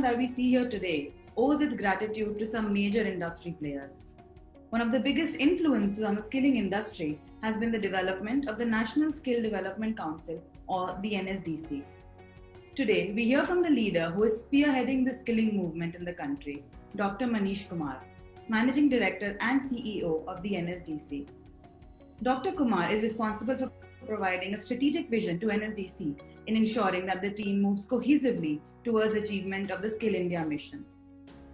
ecosystem that we see here today owes its gratitude to some major industry players. One of the biggest influences on the skilling industry has been the development of the National Skill Development Council, or the NSDC. Today, we hear from the leader who is spearheading the skilling movement in the country, Dr. Manish Kumar, Managing Director and CEO of the NSDC. Dr. Kumar is responsible for providing a strategic vision to NSDC in ensuring that the team moves cohesively towards achievement of the Skill India mission.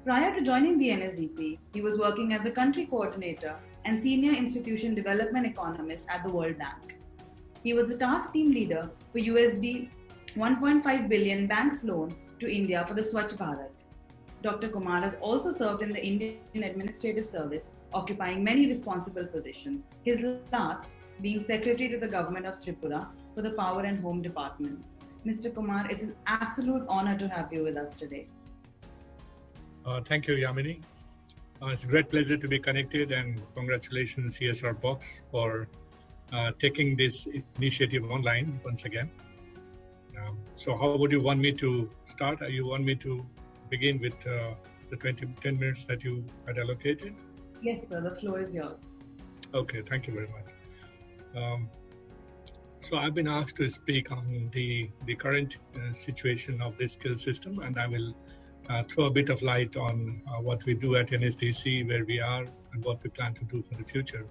Prior to joining the NSDC, he was working as a country coordinator and senior institution development economist at the World Bank. He was the task team leader for USD 1.5 billion bank's loan to India for the Swachh Bharat. Dr. Kumar has also served in the Indian Administrative Service, occupying many responsible positions, his last being Secretary to the Government of Tripura for the Power and Home Departments. Mr. Kumar, it's an absolute honor to have you with us today. Thank you, Yamini. It's a great pleasure to be connected, and congratulations CSRBOX for taking this initiative online once again. So how would you want me to start? You want me to begin with the 10 minutes that you had allocated? Yes, sir. The floor is yours. Okay, thank you very much. So I've been asked to speak on the current situation of the skill system, and I will throw a bit of light on what we do at NSDC, where we are, and what we plan to do for the future.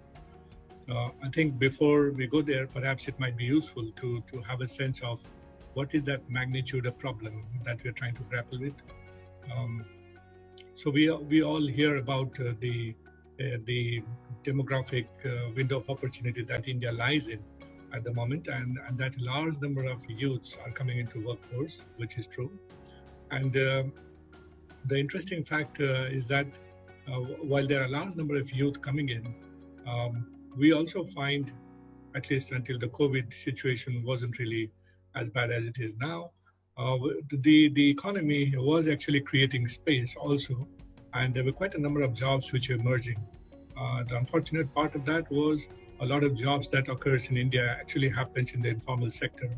I think before we go there, perhaps it might be useful to have a sense of what is that magnitude of problem that we're trying to grapple with. So we all hear about the demographic window of opportunity that India lies in at the moment, and that a large number of youths are coming into workforce, which is true. And the interesting fact is that while there are a large number of youth coming in, we also find, at least until the COVID situation wasn't really as bad as it is now, the economy was actually creating space also, and there were quite a number of jobs which were emerging. The unfortunate part of that was a lot of jobs that occurs in India actually happens in the informal sector.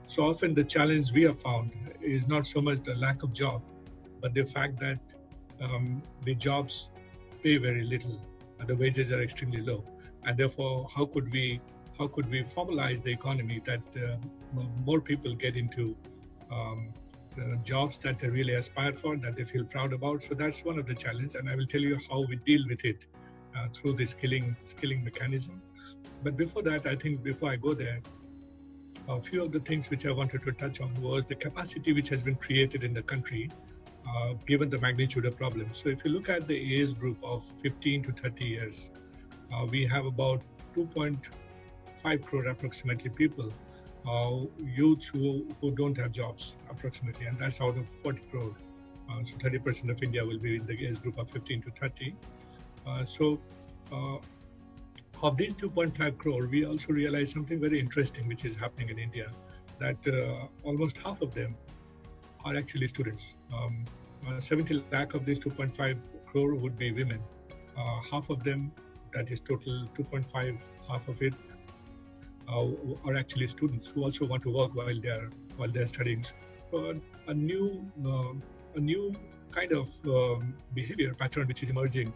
So often the challenge we have found is not so much the lack of job, but the fact that the jobs pay very little and the wages are extremely low. And therefore, how could we formalize the economy that more people get into jobs that they really aspire for, that they feel proud about? So that's one of the challenges, and I will tell you how we deal with it through the skilling mechanism. But before that, I think before I go there, a few of the things which I wanted to touch on was the capacity which has been created in the country, given the magnitude of problems. So if you look at the age group of 15 to 30 years, we have about 2.5 crore approximately people, youths who don't have jobs approximately, and that's out of 40 crore. So 30% of India will be in the age group of 15 to 30. Of these 2.5 crore, we also realize something very interesting which is happening in India, that almost half of them are actually students. 70 lakh of these 2.5 crore would be women. Half of them, that is total 2.5, half of it are actually students who also want to work while they're studying. So a new kind of behavior pattern which is emerging,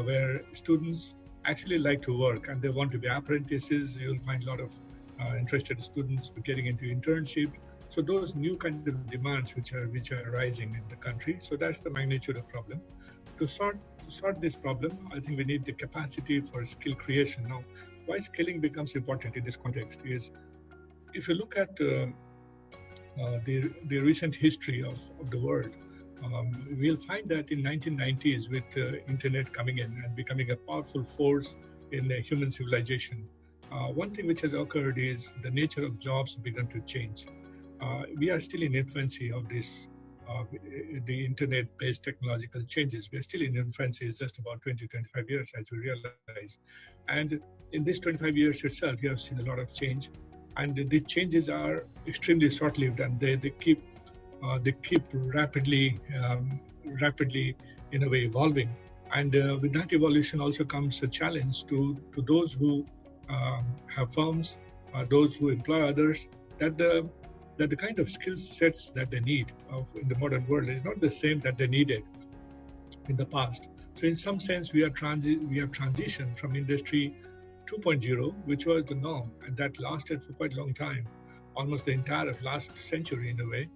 where students actually like to work and they want to be apprentices. You'll find a lot of interested students getting into internship. So those new kind of demands which are rising in the country. So that's the magnitude of problem. To sort this problem, I think we need the capacity for skill creation. Now, why skilling becomes important in this context is, if you look at the recent history of the world, we'll find that in 1990s, with internet coming in and becoming a powerful force in human civilization, one thing which has occurred is the nature of jobs began to change. We are still in infancy of this, the internet-based technological changes. We are still in infancy. It's just about 20-25 years, as we realize. And in this 25 years itself, we have seen a lot of change. And the changes are extremely short-lived, and they keep rapidly in a way evolving. And with that evolution also comes a challenge to those who have firms, those who employ others, that that the kind of skill sets that they need in the modern world is not the same that they needed in the past. So in some sense, we have transitioned from industry 2.0, which was the norm, and that lasted for quite a long time, almost the entire of last century in a way,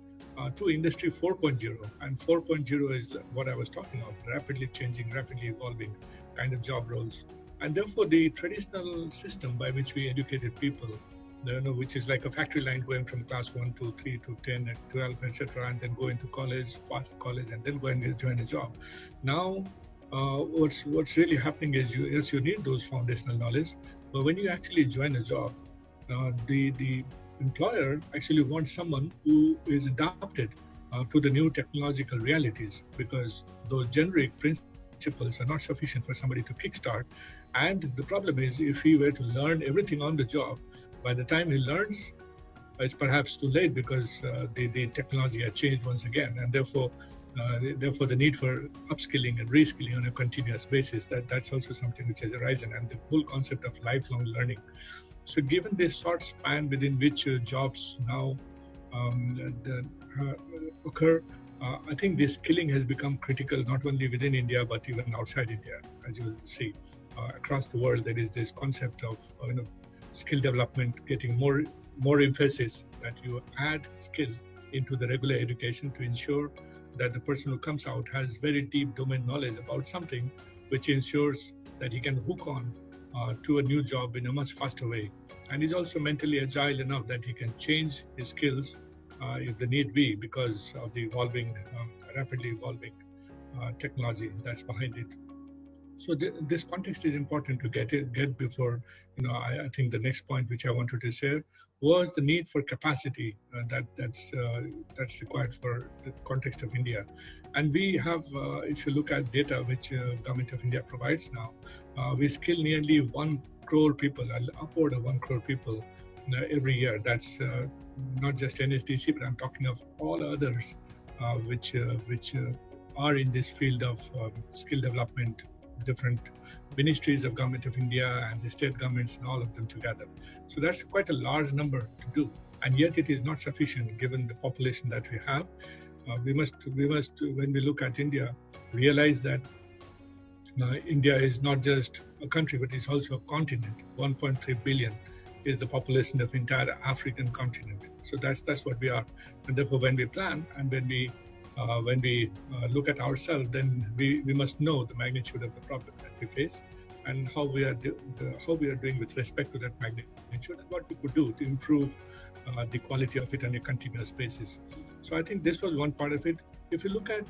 to industry 4.0. And 4.0 is what I was talking about, rapidly changing, rapidly evolving kind of job roles. And therefore, the traditional system by which we educated people, which is like a factory line going from class 1 to 3 to 10 and 12, etc., and then go into college, fast college, and then go and join a job. Now, what's really happening is you need those foundational knowledge, but when you actually join a job, the employer actually wants someone who is adapted to the new technological realities, because those generic principles are not sufficient for somebody to kickstart. And the problem is, if he were to learn everything on the job, by the time he learns, it's perhaps too late, because the technology has changed once again, and therefore the need for upskilling and reskilling on a continuous basis, that's also something which has arisen, and the whole concept of lifelong learning. So given this short span within which jobs now occur, I think this skilling has become critical, not only within India, but even outside India. As you will see, across the world, there is this concept of skill development getting more emphasis, that you add skill into the regular education to ensure that the person who comes out has very deep domain knowledge about something, which ensures that he can hook on to a new job in a much faster way. And he's also mentally agile enough that he can change his skills if the need be, because of the rapidly evolving technology that's behind it. So this context is important to get before, I think the next point which I wanted to share was the need for capacity that's required for the context of India. And we have, if you look at data which Government of India provides now, we skill nearly 1 crore people, upward of 1 crore people every year. That's not just NSDC, but I'm talking of all others which are in this field of skill development, different ministries of Government of India and the state governments, and all of them together. So that's quite a large number to do, and yet it is not sufficient given the population that we have. We must, when we look at India, realize that India is not just a country, but it's also a continent. 1.3 billion is the population of entire African continent. So that's what we are, and therefore when we plan and when we look at ourselves, then we must know the magnitude of the problem that we face, and how we are doing with respect to that magnitude, and what we could do to improve the quality of it on a continuous basis. So I think this was one part of it. If you look at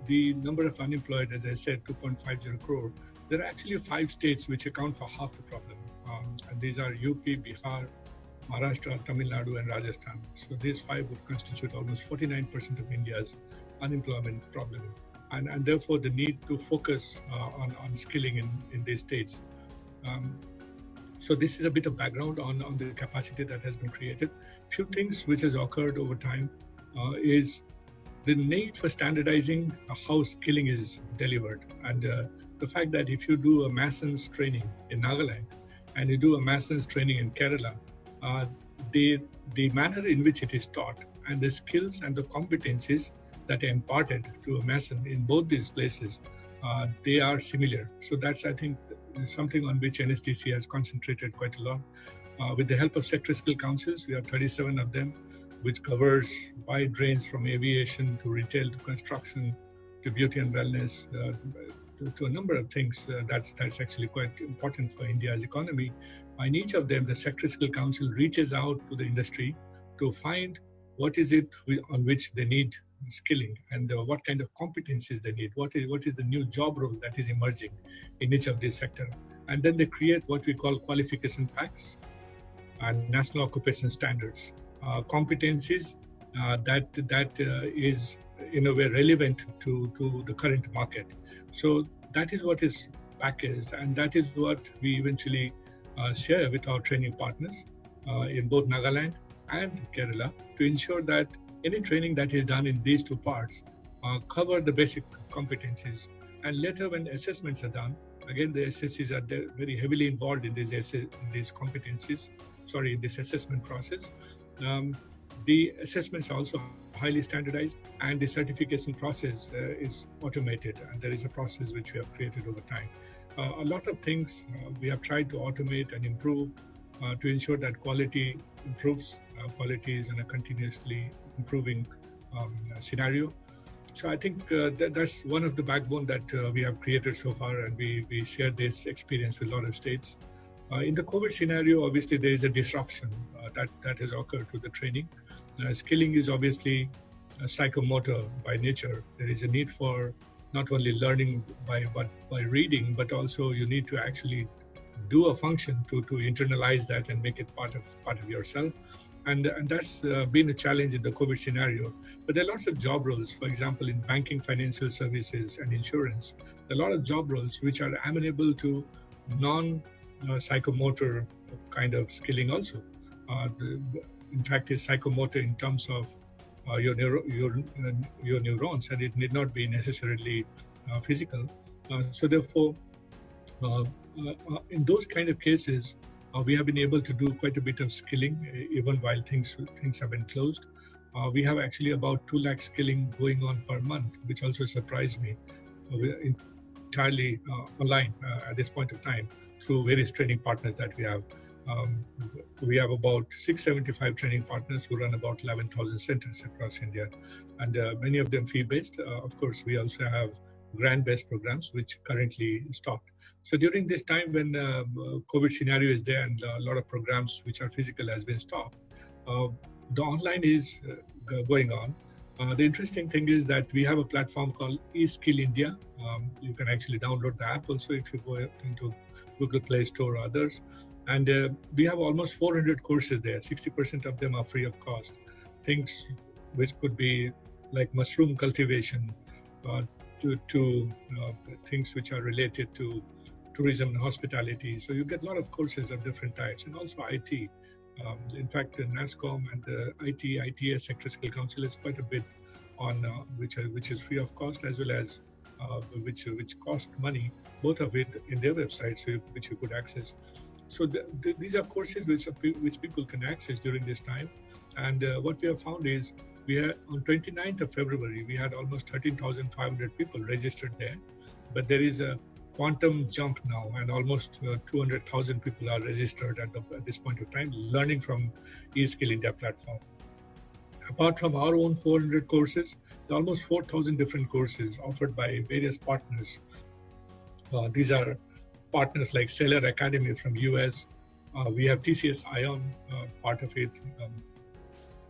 the number of unemployed, as I said, 2.50 crore, there are actually 5 states which account for half the problem, and these are UP, Bihar, Maharashtra, Tamil Nadu, and Rajasthan. So these 5 would constitute almost 49% of India's unemployment problem, and therefore the need to focus on skilling in these states. So this is a bit of background on the capacity that has been created. Few things which has occurred over time is the need for standardizing how skilling is delivered, and the fact that if you do a Mason's training in Nagaland and you do a Mason's training in Kerala, the manner in which it is taught and the skills and the competencies that are imparted to a Mason in both these places, they are similar. So that's, I think, something on which NSDC has concentrated quite a lot. With the help of sector skill councils, we have 37 of them, which covers wide range from aviation to retail to construction to beauty and wellness, to a number of things. That's actually quite important for India's economy. In each of them, the sector skill council reaches out to the industry to find what is it on which they need skilling, and what kind of competencies they need, what is the new job role that is emerging in each of these sectors. And then they create what we call qualification packs and national occupation standards, competencies that is in a way relevant to the current market. So that is what is packaged, and that is what we eventually share with our training partners in both Nagaland and Kerala, to ensure that any training that is done in these 2 parts cover the basic competencies. And later, when assessments are done, again the SSCs are very heavily involved in these competencies, in this assessment process. The assessments are also highly standardized, and the certification process is automated, and there is a process which we have created over time. A lot of things we have tried to automate and improve to ensure that quality improves. Quality is in a continuously improving scenario. So I think that's one of the backbone that we have created so far, and we share this experience with a lot of states. In the COVID scenario, obviously there is a disruption that has occurred to the training. Skilling is obviously psychomotor by nature. There is a need for not only learning by reading, but also you need to actually do a function to internalize that and make it part of yourself. And that's been a challenge in the COVID scenario. But there are lots of job roles, for example, in banking, financial services, and insurance. There are a lot of job roles which are amenable to non-psychomotor kind of skilling also. In fact, it's psychomotor in terms of your neurons, and it need not be necessarily physical. So therefore, in those kind of cases, we have been able to do quite a bit of skilling, even while things have been closed. We have actually about 2 lakh skilling going on per month, which also surprised me. We're entirely online at this point of time through various training partners that we have. We have about 675 training partners who run about 11,000 centers across India, and many of them fee-based. Of course, we also have grant-based programs which currently stopped. So during this time when COVID scenario is there and a lot of programs which are physical has been stopped, the online is going on. The interesting thing is that we have a platform called eSkill India. You can actually download the app also if you go into Google Play Store or others. And we have almost 400 courses there. 60% of them are free of cost. Things which could be like mushroom cultivation, to things which are related to tourism and hospitality. So you get a lot of courses of different types, and also IT. In fact, NASSCOM and the ITS Sector Skill Council is quite a bit on which is free of cost, as well as which cost money, both of it in their website, so which you could access. So these are courses which people can access during this time. And what we have found is we had on 29th of February, we had almost 13,500 people registered there. But there is a quantum jump now, and almost 200,000 people are registered at this point of time, learning from eSkill India platform. Apart from our own 400 courses, there are almost 4,000 different courses offered by various partners. These are partners like Seller Academy from US. We have TCS ION, part of it.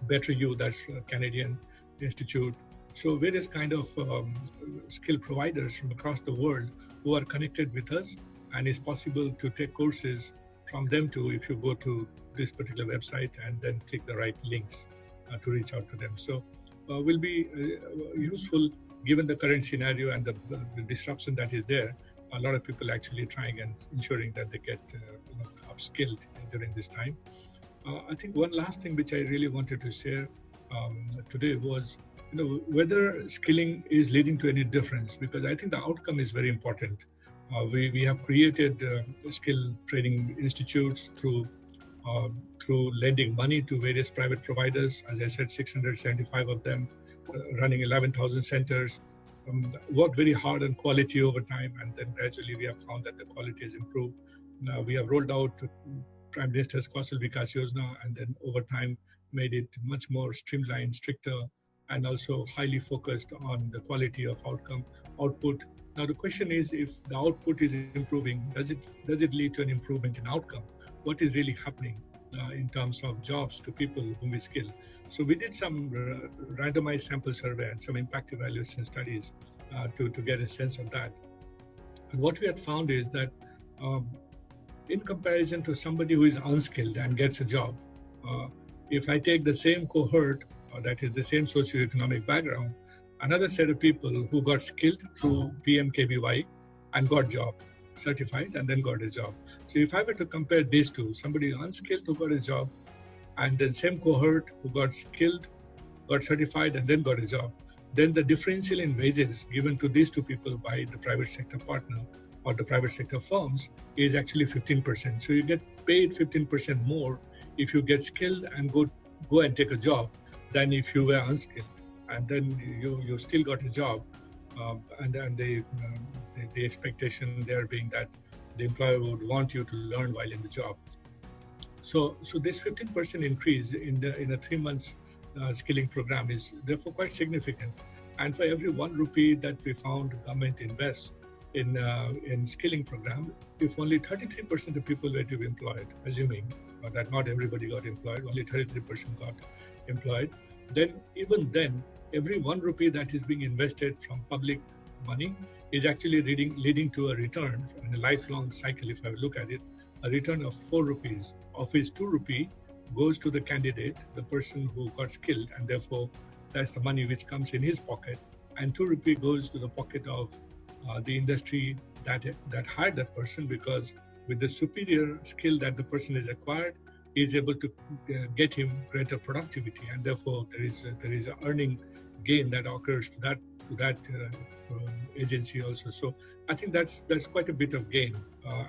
Better You, that's a Canadian institute. So various kind of skill providers from across the world who are connected with us, and it's possible to take courses from them too if you go to this particular website and then click the right links to reach out to them. So will be useful given the current scenario and the disruption that is there. A lot of people actually trying and ensuring that they get upskilled during this time. I think one last thing which I really wanted to share today was whether skilling is leading to any difference, because I think the outcome is very important. We have created skill training institutes through lending money to various private providers. As I said, 675 of them running 11,000 centers. Worked very hard on quality over time, and then gradually we have found that the quality has improved. We have rolled out Prime Minister's Kausal Vikas Yojana, and then over time made it much more streamlined, stricter, and also highly focused on the quality of output. Now the question is, if the output is improving, does it lead to an improvement in outcome? What is really happening in terms of jobs to people whom we skill? So we did some randomized sample survey and some impact evaluation studies to get a sense of that. And what we had found is that in comparison to somebody who is unskilled and gets a job, if I take the same cohort, that is the same socioeconomic background, another set of people who got skilled through PMKVY and got job, certified and then got a job. So if I were to compare these two, somebody unskilled who got a job, and then same cohort who got skilled, got certified and then got a job, then the differential in wages given to these two people by the private sector partner or the private sector firms is actually 15%. So you get paid 15% more if you get skilled and go and take a job than if you were unskilled. And then you still got a job, and then the expectation there being that the employer would want you to learn while in the job. So this 15% increase in a 3 months skilling program is therefore quite significant. And for every 1 rupee that we found government invests in skilling program, if only 33% of people were to be employed, assuming that not everybody got employed, only 33% got employed, then even then, every 1 rupee that is being invested from public money is actually leading to a return in a lifelong cycle. If I look at it, a return of 4 rupees, of which 2 rupee goes to the candidate, the person who got skilled, and therefore that's the money which comes in his pocket, and 2 rupee goes to the pocket of the industry that hired that person, because with the superior skill that the person has acquired, he is able to get him greater productivity, and therefore there is an earning gain that occurs to that agency also. So I think that's quite a bit of gain,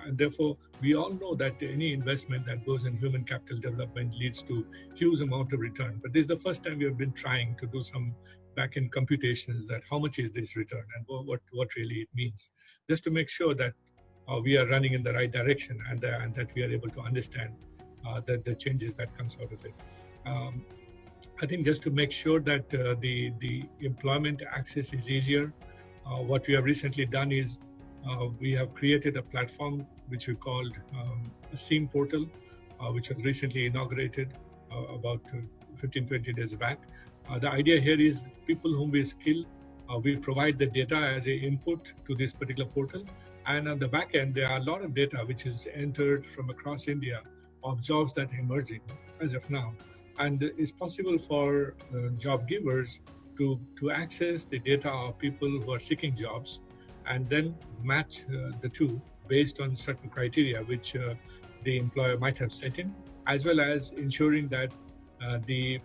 and therefore we all know that any investment that goes in human capital development leads to huge amount of return. But this is the first time we have been trying to do some back-end computations that how much is this return and what really it means, just to make sure that we are running in the right direction and that we are able to understand the changes that comes out of it. I think just to make sure that the employment access is easier, what we have recently done is we have created a platform which we called a SEAM portal, which was recently inaugurated about 15-20 days back. The idea here is people whom we skill, we provide the data as an input to this particular portal. And on the back end, there are a lot of data which is entered from across India of jobs that are emerging as of now. And it's possible for job givers to access the data of people who are seeking jobs and then match the two based on certain criteria which the employer might have set in, as well as ensuring that the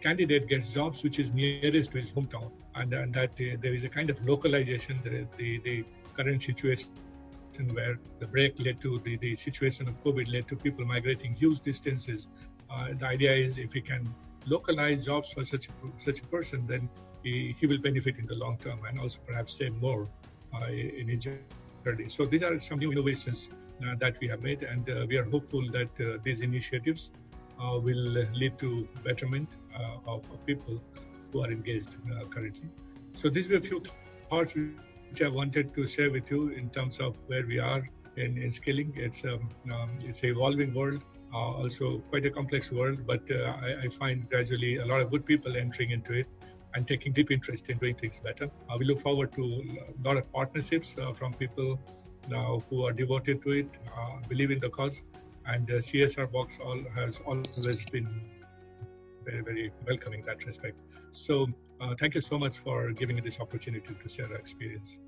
candidate gets jobs which is nearest to his hometown, and that there is a kind of localization. The current situation where the break led to the situation of COVID led to people migrating huge distances. The idea is if we can localize jobs for such a person, then he will benefit in the long term and also perhaps save more in his journey. So these are some new innovations that we have made, and we are hopeful that these initiatives will lead to betterment of people who are engaged currently. So these were a few thoughts which I wanted to share with you in terms of where we are in skilling. It's an evolving world, also quite a complex world, but I find gradually a lot of good people entering into it and taking deep interest in doing things better. We look forward to a lot of partnerships from people who are devoted to it, believe in the cause, and CSRBOX has always been very, very welcoming in that respect. So thank you so much for giving me this opportunity to share our experience.